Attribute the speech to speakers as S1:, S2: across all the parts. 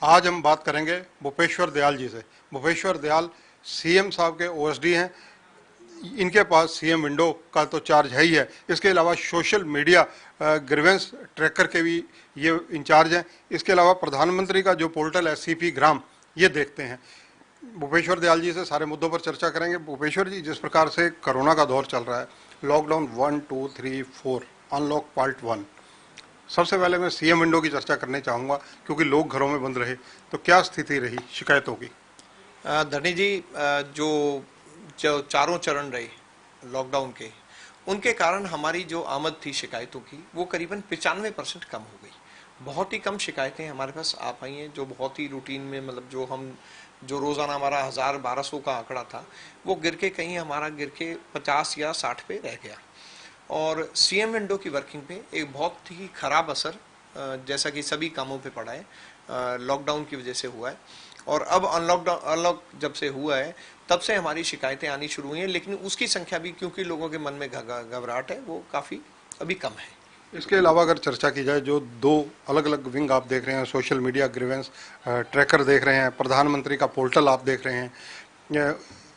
S1: आज हम बात करेंगे भूपेश्वर दयाल जी से। भूपेश्वर दयाल सीएम साहब के ओएसडी हैं। इनके पास सीएम विंडो का तो चार्ज है ही है, इसके अलावा सोशल मीडिया ग्रीवेंस ट्रैकर के भी ये इंचार्ज हैं। इसके अलावा प्रधानमंत्री का जो पोर्टल है सीपी ग्राम, ये देखते हैं। भूपेश्वर दयाल जी से सारे मुद्दों पर चर्चा करेंगे। भूपेश्वर जी, जिस प्रकार से कोरोना का दौर चल रहा है, लॉकडाउन 1, 2, 3, 4, अनलॉक पार्ट 1, सबसे पहले मैं सीएम विंडो की चर्चा करने चाहूँगा, क्योंकि लोग घरों में बंद रहे तो क्या स्थिति रही शिकायतों की?
S2: धनी जी, जो जो चारों चरण रहे लॉकडाउन के, उनके कारण हमारी जो आमद थी शिकायतों की वो करीबन 95% कम हो गई। बहुत ही कम शिकायतें हमारे पास आ पाई हैं, जो बहुत ही रूटीन में, मतलब जो रोज़ाना हमारा 1000-1200 का आंकड़ा था, वो गिर के कहीं हमारा गिर के 50 या 60 पे रह गया। और सीएम विंडो की वर्किंग पे एक बहुत ही ख़राब असर, जैसा कि सभी कामों पे पड़ा है, लॉकडाउन की वजह से हुआ है। और अब अनलॉक जब से हुआ है तब से हमारी शिकायतें आनी शुरू हुई हैं, लेकिन उसकी संख्या भी, क्योंकि लोगों के मन में घबराहट है, वो काफ़ी अभी कम है।
S1: इसके अलावा अगर चर्चा की जाए, जो दो अलग अलग विंग आप देख रहे हैं, सोशल मीडिया ग्रीवेंस ट्रैकर देख रहे हैं, प्रधानमंत्री का पोर्टल आप देख रहे हैं,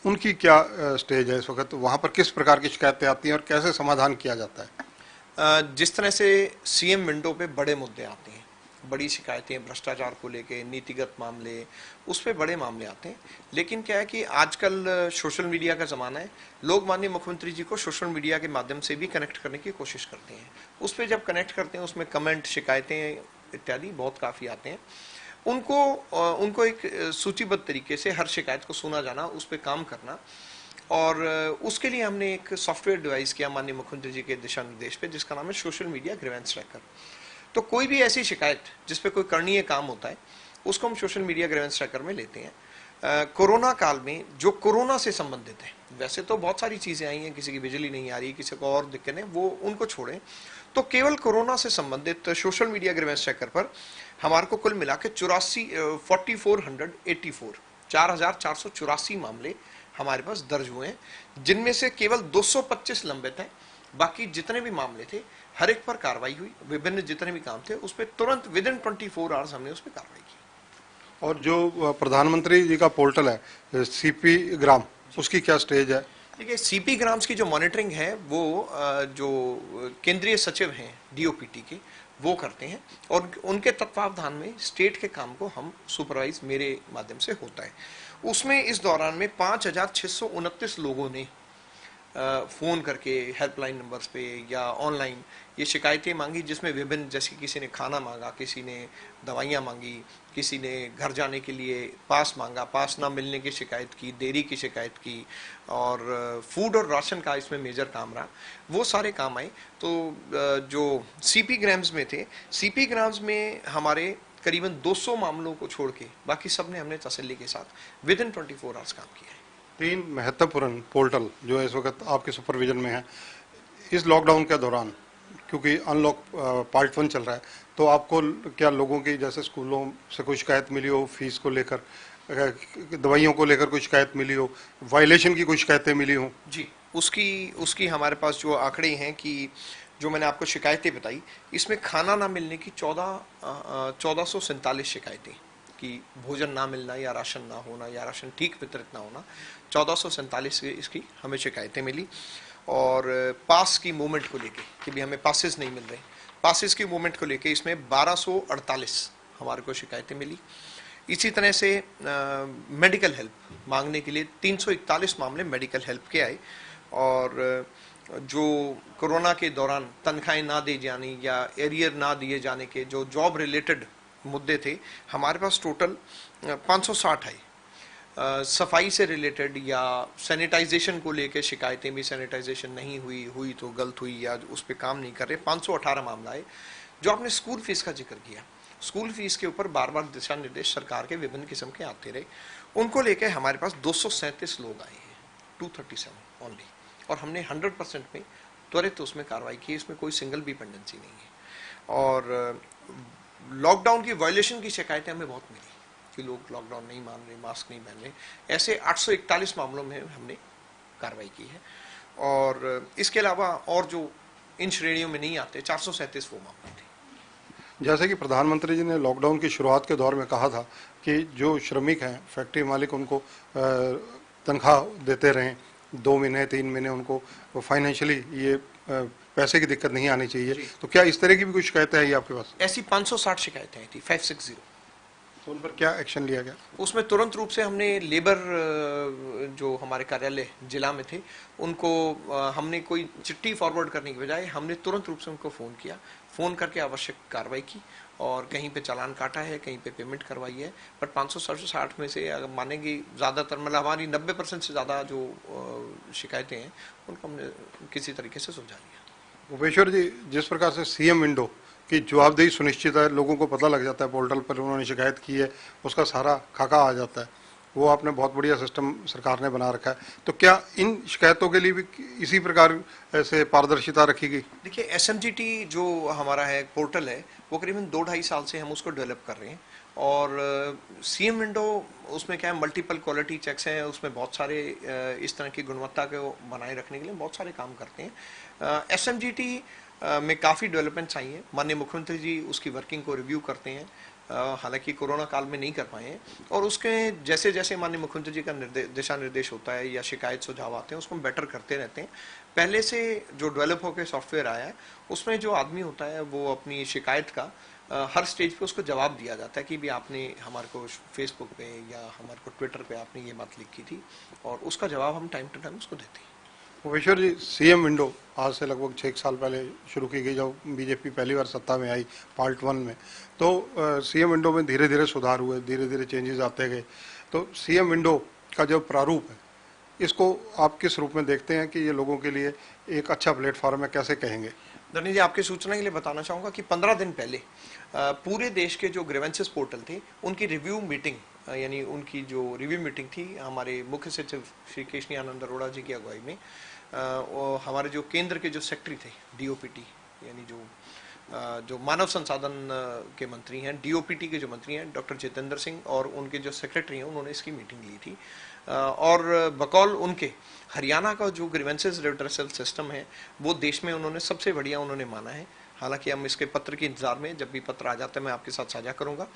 S1: उनकी क्या स्टेज है इस वक्त? वहाँ पर किस प्रकार की शिकायतें आती हैं और कैसे समाधान किया जाता है?
S2: जिस तरह से सीएम विंडो पे बड़े मुद्दे आते हैं, बड़ी शिकायतें भ्रष्टाचार को लेके, नीतिगत मामले, उस पर बड़े मामले आते हैं। लेकिन क्या है कि आजकल सोशल मीडिया का ज़माना है, लोग माननीय मुख्यमंत्री जी को सोशल मीडिया के माध्यम से भी कनेक्ट करने की कोशिश करते हैं। उस पर जब कनेक्ट करते हैं, उसमें कमेंट, शिकायतें इत्यादि बहुत काफ़ी आते हैं। उनको एक सूचीबद्ध तरीके से हर शिकायत को सुना जाना, उस पर काम करना, और उसके लिए हमने एक सॉफ्टवेयर डिवाइस किया माननीय मुख्यमंत्री जी के दिशा निर्देश पे, जिसका नाम है सोशल मीडिया ग्रीवेंस ट्रैकर। तो कोई भी ऐसी शिकायत जिस पे कोई करणीय काम होता है, उसको हम सोशल मीडिया ग्रीवेंस ट्रैकर में लेते हैं। कोरोना काल में जो कोरोना से संबंधित है, वैसे तो बहुत सारी चीज़ें आई हैं, किसी की बिजली नहीं आ रही, किसी को और दिक्कतें, वो उनको छोड़ें, तो केवल कोरोना से संबंधित सोशल मीडिया ग्रीवेंस ट्रैकर पर हमारे को कुल मिला के 4,484 मामले हमारे पास दर्ज हुए हैं, जिनमें से केवल 225 लंबित हैं। बाकी जितने भी मामले थे, हर एक पर कार्रवाई हुई। विभिन्न जितने भी काम थे, उस पर तुरंत विदिन 24 आवर्स हमने उस पर कार्रवाई की।
S1: और जो प्रधानमंत्री जी का पोर्टल है सीपी ग्राम, उसकी क्या स्टेज है?
S2: देखिए, सीपी ग्राम्स की जो मॉनिटरिंग है, वो जो केंद्रीय सचिव हैं डीओपीटी के, वो करते हैं, और उनके तत्वावधान में स्टेट के काम को हम सुपरवाइज मेरे माध्यम से होता है। उसमें इस दौरान में 5,629 लोगों ने फ़ोन करके हेल्पलाइन नंबर्स पे या ऑनलाइन ये शिकायतें मांगी, जिसमें विभिन्न, जैसे किसी ने खाना मांगा, किसी ने दवाइयाँ मांगी, किसी ने घर जाने के लिए पास मांगा, पास ना मिलने की शिकायत की, देरी की शिकायत की, और फूड और राशन का इसमें मेजर काम रहा। वो सारे काम आए। तो जो सीपी ग्राम्स में थे, सीपी ग्राम्स में हमारे करीबन 200 मामलों को छोड़ के बाकी सब ने हमने तसल्ली के साथ विदिन 24 आवर्स काम किया है।
S1: 3 महत्वपूर्ण पोर्टल जो इस वक्त आपके सुपरविजन में है, इस लॉकडाउन के दौरान, क्योंकि अनलॉक पार्ट 1 चल रहा है, तो आपको क्या लोगों की, जैसे स्कूलों से कोई शिकायत मिली हो, फीस को लेकर, दवाइयों को लेकर कोई शिकायत मिली हो, वायलेशन की कोई शिकायतें मिली हो?
S2: जी, उसकी हमारे पास जो आंकड़े हैं, कि जो मैंने आपको शिकायतें बताई, इसमें खाना ना मिलने की 1447 शिकायतें, कि भोजन ना मिलना या राशन ना होना या राशन ठीक वितरित ना होना, 1447 इसकी हमें शिकायतें मिली। और पास की मूवमेंट को लेके, कि भी हमें पासेस नहीं मिल रहे, पासेस की मूवमेंट को लेके इसमें 1248 हमारे को शिकायतें मिली। इसी तरह से मेडिकल हेल्प मांगने के लिए 341 मामले मेडिकल हेल्प के आए। और जो कोरोना के दौरान तनख्वाहें ना दी जानी या एरियर ना दिए जाने के जो जॉब रिलेटेड मुद्दे थे, हमारे पास टोटल 560 आए। सफाई से रिलेटेड या सैनिटाइजेशन को लेके शिकायतें भी, सैनिटाइजेशन नहीं हुई तो गलत हुई या उस पर काम नहीं कर रहे, 518 मामला है। जो आपने स्कूल फीस का जिक्र किया, स्कूल फीस के ऊपर बार बार दिशा निर्देश सरकार के विभिन्न किस्म के आते रहे, उनको लेके हमारे पास 237 लोग आए हैं, 237 ओनली, और हमने 100% में त्वरित उसमें कार्रवाई की। इसमें कोई सिंगल भी पेंडेंसी नहीं है। और लॉकडाउन की वायलेशन की शिकायतें हमें बहुत मिली, कि लोग लॉकडाउन नहीं मान रहे, मास्क नहीं पहन रहे। ऐसे 841 मामलों में हमने कार्रवाई की है। और इसके अलावा और जो इन श्रेणियों में नहीं आते, 437 वो मामले थे।
S1: जैसे कि प्रधानमंत्री जी ने लॉकडाउन की शुरुआत के दौर में कहा था कि जो श्रमिक हैं, फैक्ट्री मालिक, उनको तनख्वाह देते रहें 2 महीने 3 महीने, उनको फाइनेंशियली ये पैसे की दिक्कत नहीं आनी चाहिए। तो क्या इस तरह की भी कुछ शिकायतें आई आपके पास?
S2: ऐसी 560 शिकायतें आई थी, 560।
S1: तो उन पर क्या एक्शन लिया गया?
S2: उसमें तुरंत रूप से हमने लेबर जो हमारे कार्यालय जिला में थे उनको हमने कोई चिट्ठी फॉरवर्ड करने की बजाय हमने तुरंत रूप से उनको फ़ोन किया, फ़ोन करके आवश्यक कार्रवाई की और कहीं पे चालान काटा है, कहीं पे पेमेंट करवाई है। पर 560 में से अगर मानेंगे ज़्यादातर, मतलब हमारी 90% से ज़्यादा जो शिकायतें हैं उनको हमने किसी तरीके से सुलझा लिया।
S1: भूपेश्वर जी, जिस प्रकार से सीएम विंडो की जवाबदेही सुनिश्चित है, लोगों को पता लग जाता है, पोर्टल पर उन्होंने शिकायत की है उसका सारा खाका आ जाता है, वो आपने बहुत बढ़िया सिस्टम सरकार ने बना रखा है। तो क्या इन शिकायतों के लिए भी इसी प्रकार से पारदर्शिता रखी गई?
S2: देखिए, एसएमजीटी जो हमारा है पोर्टल है, वो करीबन 2-2.5 साल से हम उसको डेवलप कर रहे हैं। और सीएम विंडो, उसमें क्या है, मल्टीपल क्वालिटी चेक्स हैं, उसमें बहुत सारे इस तरह की गुणवत्ता को बनाए रखने के लिए बहुत सारे काम करते हैं। एसएमजीटी में काफ़ी डेवलपमेंट्स आई हैं। माननीय मुख्यमंत्री जी उसकी वर्किंग को रिव्यू करते हैं, हालांकि कोरोना काल में नहीं कर पाए हैं, और उसके जैसे जैसे माननीय मुख्यमंत्री जी का दिशा निर्देश होता है या शिकायत सुझाव आते हैं उसको हम बेटर करते रहते हैं। पहले से जो डेवलप होकर सॉफ्टवेयर आया है उसमें जो आदमी होता है वो अपनी शिकायत का हर स्टेज पे उसको जवाब दिया जाता है कि भी आपने हमारे को फेसबुक पे या हमारे को ट्विटर पे आपने ये बात लिखी थी, और उसका जवाब हम टाइम टू टाइम उसको देते हैं।
S1: भुवनेश्वर जी, सीएम विंडो आज से लगभग 6 साल पहले शुरू की गई, जब बीजेपी पहली बार सत्ता में आई पार्ट 1 में। तो सीएम विंडो में धीरे धीरे सुधार हुए, धीरे धीरे चेंजेस आते गए। तो सीएम विंडो का जो प्रारूप है, इसको आप किस रूप में देखते हैं कि ये लोगों के लिए एक अच्छा प्लेटफॉर्म है, कैसे कहेंगे?
S2: धनी जी, आपकी सूचना के लिए बताना चाहूँगा कि 15 दिन पहले पूरे देश के जो ग्रीवेंसेस पोर्टल थे उनकी रिव्यू मीटिंग, यानी उनकी जो रिव्यू मीटिंग थी हमारे मुख्य सचिव श्री केशनी आनंद अरोड़ा जी की अगुवाई में, हमारे जो केंद्र के जो सेक्रेटरी थे डीओपीटी, यानी जो मानव संसाधन के मंत्री हैं, डीओपीटी के जो मंत्री हैं डॉक्टर जितेंद्र सिंह, और उनके जो सेक्रेटरी हैं उन्होंने इसकी मीटिंग ली थी। और बकौल उनके हरियाणा का जो ग्रीवेंसेस रिड्रेसल सिस्टम है वो देश में उन्होंने सबसे बढ़िया उन्होंने माना है। हालांकि हम इसके पत्र के इंतजार में, जब भी पत्र आ जाता है मैं आपके साथ साझा करूंगा।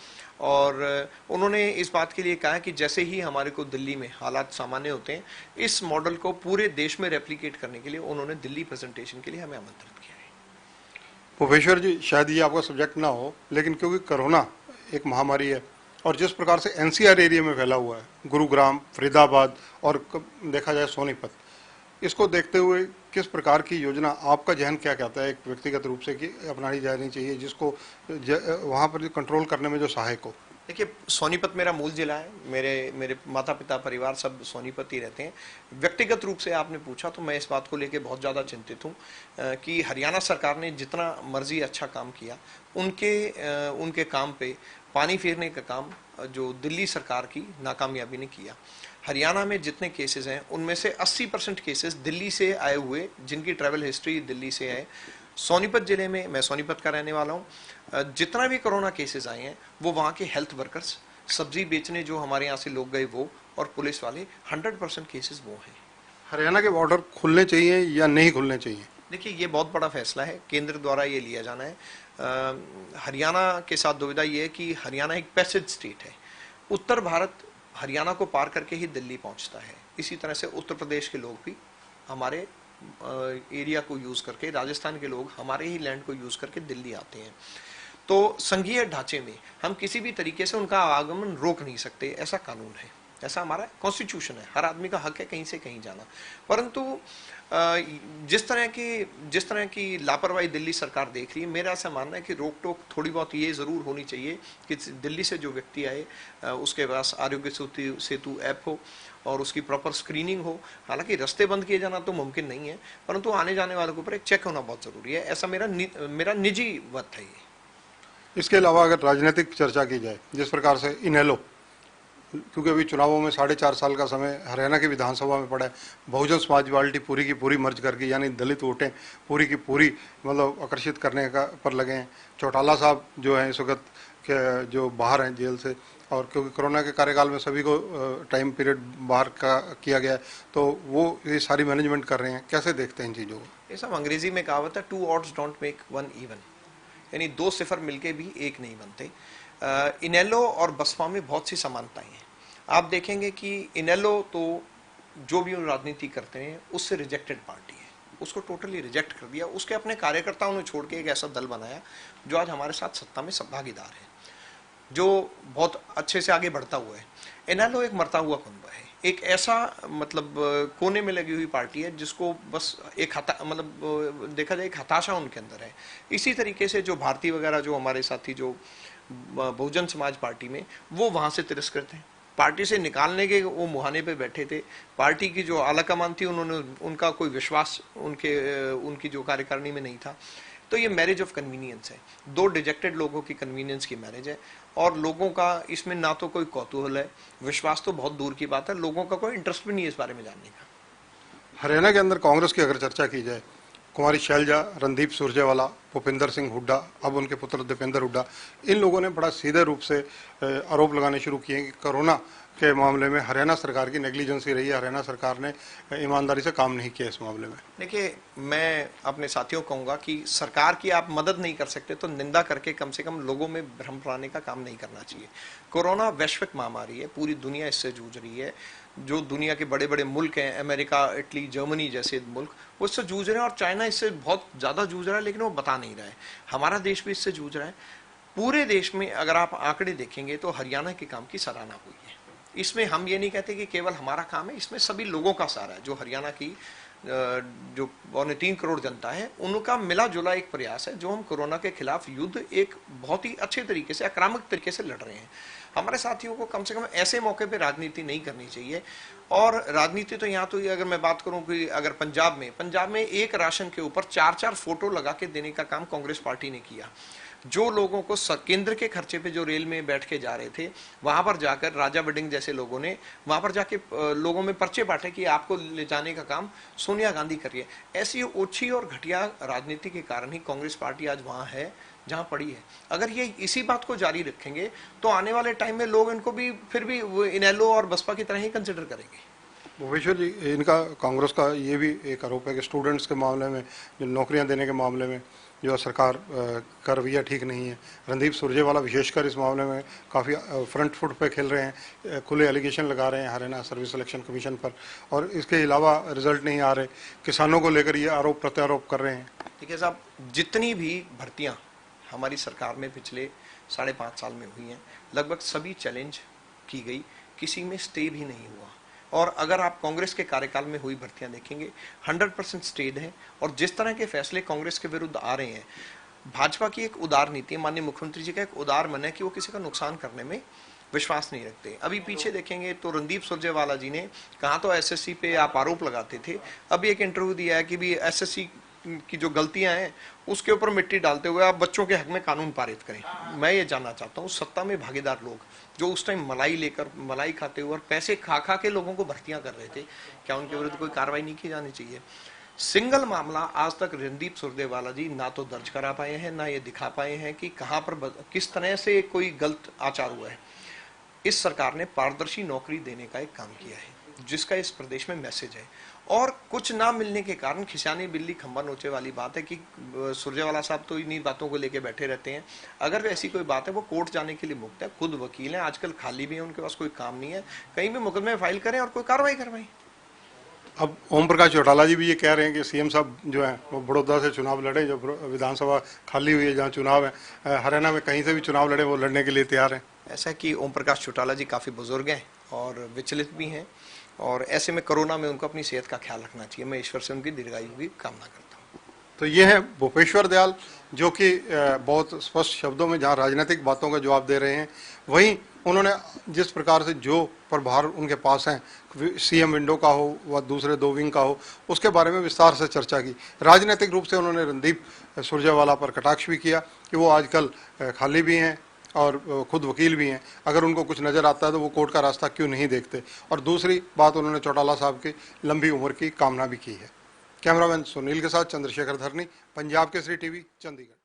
S2: और उन्होंने इस बात के लिए कहा कि जैसे ही हमारे को दिल्ली में हालात सामान्य होते हैं, इस मॉडल को पूरे देश में रेप्लिकेट करने के लिए उन्होंने दिल्ली प्रेजेंटेशन के लिए हमें आमंत्रित किया है।
S1: भुवनेश्वर जी, शायद ये आपका सब्जेक्ट ना हो, लेकिन क्योंकि कोरोना एक महामारी है और जिस प्रकार से एनसीआर एरिया में फैला हुआ है, गुरुग्राम, फरीदाबाद और देखा जाए सोनीपत, इसको देखते हुए किस प्रकार की योजना, आपका जहन क्या कहता है एक व्यक्तिगत रूप से कि अपनानी जानी चाहिए जिसको वहाँ पर कंट्रोल करने में जो सहायक हो?
S2: देखिए, सोनीपत मेरा मूल जिला है, मेरे माता पिता परिवार सब सोनीपत ही रहते हैं। व्यक्तिगत रूप से आपने पूछा तो मैं इस बात को लेकर बहुत ज़्यादा चिंतित हूँ कि हरियाणा सरकार ने जितना मर्जी अच्छा काम किया, उनके काम पे पानी फेरने का काम जो दिल्ली सरकार की नाकामयाबी ने किया। हरियाणा में जितने केसेस हैं उनमें से 80% केसेस दिल्ली से आए हुए, जिनकी ट्रैवल हिस्ट्री दिल्ली से है। सोनीपत जिले में, मैं सोनीपत का रहने वाला हूँ, जितना भी कोरोना केसेस आए हैं वो वहाँ के हेल्थ वर्कर्स, सब्जी बेचने जो हमारे यहाँ से लोग गए वो, और पुलिस वाले, 100% केसेस वो हैं।
S1: हरियाणा के बॉर्डर खुलने चाहिए या नहीं खुलने चाहिए?
S2: देखिए, ये बहुत बड़ा फैसला है, केंद्र द्वारा ये लिया जाना है। हरियाणा के साथ दुविधा ये है कि हरियाणा एक पैसेज स्टेट है। उत्तर भारत हरियाणा को पार करके ही दिल्ली पहुंचता है। इसी तरह से उत्तर प्रदेश के लोग भी हमारे एरिया को यूज़ करके, राजस्थान के लोग हमारे ही लैंड को यूज़ करके दिल्ली आते हैं। तो संघीय ढांचे में हम किसी भी तरीके से उनका आगमन रोक नहीं सकते, ऐसा कानून है, ऐसा हमारा कॉन्स्टिट्यूशन है। हर आदमी का हक है कहीं से कहीं जाना। परंतु जिस तरह की लापरवाही दिल्ली सरकार देख रही है, मेरा ऐसा मानना है कि रोक टोक थोड़ी बहुत ये ज़रूर होनी चाहिए कि दिल्ली से जो व्यक्ति आए उसके पास आरोग्य सेतु ऐप हो और उसकी प्रॉपर स्क्रीनिंग हो। हालांकि रास्ते बंद किए जाना तो मुमकिन नहीं है, परंतु आने जाने वालों के ऊपर एक चेक होना बहुत ज़रूरी है। ऐसा मेरा निजी मत है ये।
S1: इसके अलावा अगर राजनीतिक चर्चा की जाए, जिस प्रकार से इनेलो, क्योंकि अभी चुनावों में 4.5 साल का समय हरियाणा की विधानसभा में पड़ा है, बहुजन समाज पार्टी पूरी की पूरी मर्ज करके, यानी दलित वोटें पूरी की पूरी मतलब आकर्षित करने का पर लगे हैं। चौटाला साहब जो हैं इस वक्त के जो बाहर हैं जेल से, और क्योंकि कोरोना के कार्यकाल में सभी को टाइम पीरियड बाहर का किया गया है, तो वो ये सारी मैनेजमेंट कर रहे हैं। कैसे देखते हैं इन चीज़ों को?
S2: ये सब अंग्रेजी में कहावत है, 2 odds don't make 1 even। यानी 2 सिफर मिलके भी 1 नहीं बनते। इनेलो और बसपा में बहुत सी समानताएं हैं। आप देखेंगे कि इनेलो तो जो भी राजनीति करते हैं उससे रिजेक्टेड पार्टी है, उसको टोटली रिजेक्ट कर दिया, उसके अपने कार्यकर्ताओं ने छोड़ के एक ऐसा दल बनाया जो आज हमारे साथ सत्ता में भागीदार है, जो बहुत अच्छे से आगे बढ़ता हुआ है। इनेलो एक मरता हुआ कुनबा है, एक ऐसा मतलब कोने में लगी हुई पार्टी है जिसको बस एक मतलब देखा जाए एक हताशा उनके अंदर है। इसी तरीके से जो भारतीय वगैरह जो हमारे साथी जो बहुजन समाज पार्टी में, वो वहां से तिरस्कृत हैं, पार्टी से निकालने के वो मुहाने पे बैठे थे। पार्टी की जो आलाकमान थी उन्होंने, उनका कोई विश्वास उनकी जो कार्यकारिणी में नहीं था। तो ये मैरिज ऑफ कन्वीनियंस है, 2 डिजेक्टेड लोगों की कन्वीनियंस की मैरिज है, और लोगों का इसमें ना तो कोई कौतूहल है, विश्वास तो बहुत दूर की बात है, लोगों का कोई इंटरेस्ट भी नहीं है इस बारे में जानने का।
S1: हरियाणा के अंदर कांग्रेस की अगर चर्चा की जाए, कुमारी शैलजा, रणदीप सुरजेवाला, भूपिंदर सिंह हुड्डा, अब उनके पुत्र दीपेंद्र हुड्डा, इन लोगों ने बड़ा सीधे रूप से आरोप लगाने शुरू किए कि कोरोना के मामले में हरियाणा सरकार की नेग्लिजेंसी रही है, हरियाणा सरकार ने ईमानदारी से काम नहीं किया इस मामले में।
S2: देखिए, मैं अपने साथियों को कहूँगा कि सरकार की आप मदद नहीं कर सकते तो निंदा करके कम से कम लोगों में भ्रम फैलाने का काम नहीं करना चाहिए। कोरोना वैश्विक महामारी है, पूरी दुनिया इससे जूझ रही है। जो दुनिया के बड़े बड़े मुल्क हैं, अमेरिका, इटली, जर्मनी जैसे मुल्क, वो इससे जूझ रहे हैं, और चाइना इससे बहुत ज़्यादा जूझ रहा है, लेकिन वो बता नहीं रहा है। हमारा देश भी इससे जूझ रहा है। पूरे देश में अगर आप आंकड़े देखेंगे तो हरियाणा के काम की सराहना हुई है। इसमें हम ये नहीं कहते कि केवल हमारा काम है, इसमें सभी लोगों का सहारा है। जो हरियाणा की जो 3 करोड़ जनता है, उनका मिला जुला एक प्रयास है, जो हम कोरोना के खिलाफ युद्ध एक बहुत ही अच्छे तरीके से, आक्रामक तरीके से लड़ रहे हैं। हमारे साथियों को कम से कम ऐसे मौके पे राजनीति नहीं करनी चाहिए। और राजनीति तो यहाँ तो अगर मैं बात करूँ कि अगर पंजाब में एक राशन के ऊपर 4-4 फोटो लगा के देने का काम कांग्रेस पार्टी ने किया। जो लोगों को केंद्र के खर्चे पे जो रेल में बैठ के जा रहे थे, वहां पर जाकर राजा बडिंग जैसे लोगों ने वहां पर जाके लोगों में पर्चे बांटे कि आपको ले जाने का काम सोनिया गांधी कर रही है। ऐसी ओछी और घटिया राजनीति के कारण ही कांग्रेस पार्टी आज वहां है जहां पड़ी है। अगर ये इसी बात को जारी रखेंगे तो आने वाले टाइम में लोग इनको भी फिर भी इनेलो और बसपा की तरह ही कंसिडर करेंगे।
S1: भुवनेश्वर जी, इनका कांग्रेस का ये भी एक आरोप है कि स्टूडेंट्स के मामले में, जो नौकरियां देने के मामले में जो सरकार का रवैया ठीक नहीं है। रणदीप सुरजेवाला विशेषकर इस मामले में काफ़ी फ्रंट फुट पे खेल रहे हैं, खुले एलिगेशन लगा रहे हैं हरियाणा सर्विस सिलेक्शन कमीशन पर, और इसके अलावा रिजल्ट नहीं आ रहे। किसानों को लेकर ये आरोप प्रत्यारोप कर रहे हैं।
S2: देखिए साहब, जितनी भी भर्तियां हमारी सरकार में पिछले 5.5 साल में हुई हैं, लगभग सभी चैलेंज की गई, किसी में स्टे भी नहीं हुआ। और अगर आप कांग्रेस के कार्यकाल में हुई भर्तियां देखेंगे, 100% स्टेड है। और जिस तरह के फैसले कांग्रेस के विरुद्ध आ रहे हैं, भाजपा की एक उदार नीति है, माननीय मुख्यमंत्री जी का एक उदार मन है कि वो किसी का नुकसान करने में विश्वास नहीं रखते। अभी पीछे देखेंगे तो रणदीप सुरजेवाला जी ने कहा तो एसएससी पे आप आरोप लगाते थे, अभी एक इंटरव्यू दिया है कि भी एसएससी की जो गलतियां हैं उसके ऊपर मिट्टी डालते हुए आप बच्चों के हक में कानून पारित करें। मैं ये जानना चाहता हूँ, सत्ता में भागीदार लोग जो उस टाइम मलाई खाते हुए और पैसे खा खा के लोगों को भर्तियां कर रहे थे, क्या उनके विरुद्ध कोई कार्रवाई नहीं की जानी चाहिए? सिंगल मामला आज तक रणदीप सुरजेवाला जी ना तो दर्ज करा पाए हैं, ना ये दिखा पाए हैं कि कहां पर किस तरह से कोई गलत आचार हुआ है। इस सरकार ने पारदर्शी नौकरी देने का एक काम किया है, जिसका इस प्रदेश में मैसेज है। और कुछ ना मिलने के कारण खिसियानी बिल्ली खंबा नोचे वाली बात है कि सुरजेवाला साहब तो इन्हीं बातों को लेके बैठे रहते हैं। अगर ऐसी कोई बात है, वो कोर्ट जाने के लिए मुक्त है, खुद वकील हैं, आजकल खाली भी है, उनके पास कोई काम नहीं है, कहीं भी मुकदमे फाइल करें और कोई कार्रवाई करवाएं।
S1: अब ओम प्रकाश चौटाला जी भी ये कह रहे हैं कि सीएम साहब जो है वो बड़ौदा से चुनाव लड़े, जो विधानसभा खाली हुई है जहाँ चुनाव है, हरियाणा में कहीं से भी चुनाव लड़े, वो लड़ने के लिए तैयार हैं।
S2: ऐसा कि ओम प्रकाश चौटाला जी काफ़ी बुजुर्ग हैं और विचलित भी हैं, और ऐसे में कोरोना में उनको अपनी सेहत का ख्याल रखना चाहिए। मैं ईश्वर से उनकी दीर्घायु की कामना करता हूँ।
S1: तो ये है भूपेश्वर दयाल, जो कि बहुत स्पष्ट शब्दों में जहाँ राजनीतिक बातों का जवाब दे रहे हैं, वहीं उन्होंने जिस प्रकार से जो प्रभार उनके पास हैं, सीएम विंडो का हो व दूसरे 2 विंग का हो, उसके बारे में विस्तार से चर्चा की। राजनीतिक रूप से उन्होंने रणदीप सुरजेवाला पर कटाक्ष भी किया कि वो आजकल खाली भी हैं और खुद वकील भी हैं, अगर उनको कुछ नज़र आता है तो वो कोर्ट का रास्ता क्यों नहीं देखते। और दूसरी बात, उन्होंने चौटाला साहब की लंबी उम्र की कामना भी की है। कैमरामैन सुनील के साथ चंद्रशेखर धरनी, पंजाब केसरी टीवी, चंडीगढ़।